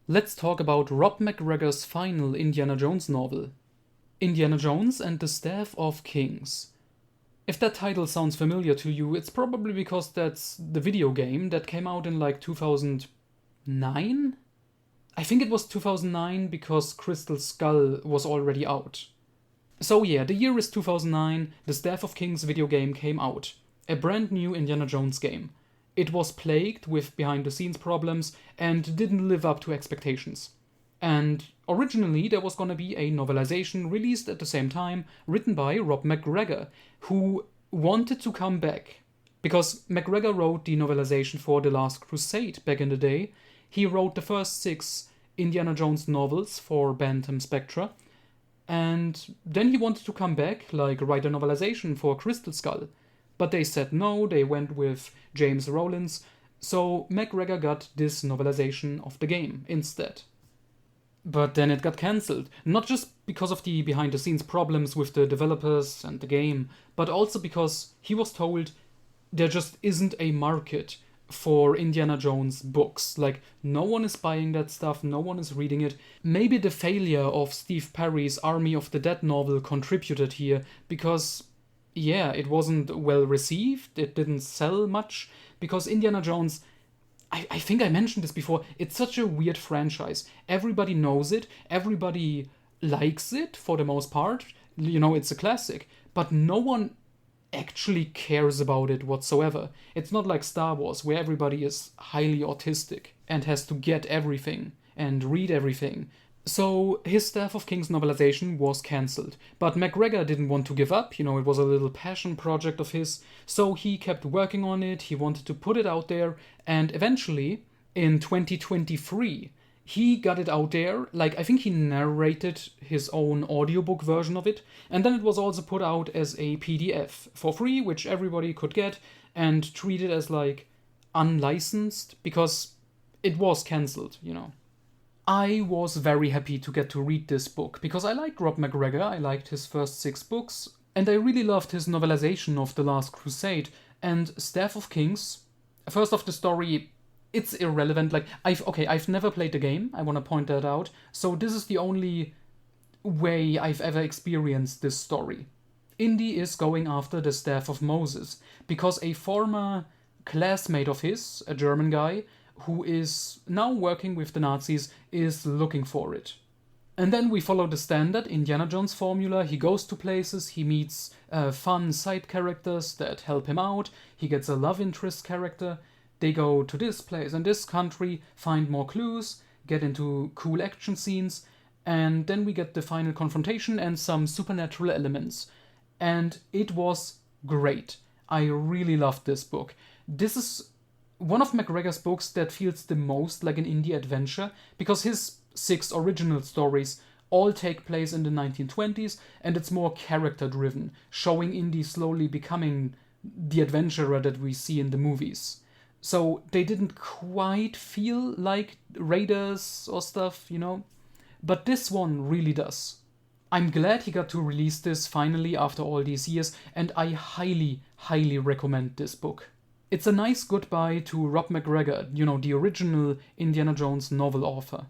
Let's talk about Rob McGregor's final Indiana Jones novel, Indiana Jones and the Staff of Kings. If that title sounds familiar to you, it's probably because that's the video game that came out in like 2009? I think it was 2009 because Crystal Skull was already out. So yeah, the year is 2009, the Staff of Kings video game came out. A brand new Indiana Jones game. It was plagued with behind the scenes problems and didn't live up to expectations. And originally there was gonna be a novelization released at the same time, written by Rob McGregor, who wanted to come back. Because McGregor wrote the novelization for The Last Crusade back in the day. He wrote the first 6 Indiana Jones novels for Bantam Spectra, and then he wanted to come back, like write a novelization for Crystal Skull. But they said no, they went with James Rowlands, so McGregor got this novelization of the game instead. But then it got cancelled, not just because of the behind the scenes problems with the developers and the game, but also because he was told there just isn't a market for Indiana Jones books. Like, no one is buying that stuff, no one is reading it. Maybe the failure of Steve Perry's Army of the Dead novel contributed here, because, yeah, it wasn't well received, it didn't sell much, because Indiana Jones. I think I mentioned this before. It's such a weird franchise. Everybody knows it, everybody likes it for the most part. You know, it's a classic. But no one actually cares about it whatsoever. It's not like Star Wars, where everybody is highly autistic and has to get everything and read everything. So his Staff of Kings novelization was cancelled. But McGregor didn't want to give up, you know, it was a little passion project of his, so he kept working on it, he wanted to put it out there, and eventually, in 2023, he got it out there. Like, I think he narrated his own audiobook version of it, and then it was also put out as a PDF for free, which everybody could get, and treat it as like unlicensed, because it was cancelled, you know. I was very happy to get to read this book because I liked Rob McGregor, I liked his first 6 books, and I really loved his novelization of The Last Crusade and Staff of Kings. First off, the story, it's irrelevant. Like, I've never played the game, I want to point that out, so this is the only way I've ever experienced this story. Indy is going after the Staff of Moses because a former classmate of his, a German guy, who is now working with the Nazis, is looking for it. And then we follow the standard Indiana Jones formula. He goes to places, he meets fun side characters that help him out, he gets a love interest character, they go to this place and this country, find more clues, get into cool action scenes, and then we get the final confrontation and some supernatural elements. And it was great. I really loved this book. This is one of McGregor's books that feels the most like an indie adventure, because his 6 original stories all take place in the 1920s, and it's more character driven, showing Indy slowly becoming the adventurer that we see in the movies. So they didn't quite feel like Raiders or stuff, you know? But this one really does. I'm glad he got to release this finally after all these years, and I highly, highly recommend this book. It's a nice goodbye to Rob McGregor, you know, the original Indiana Jones novel author.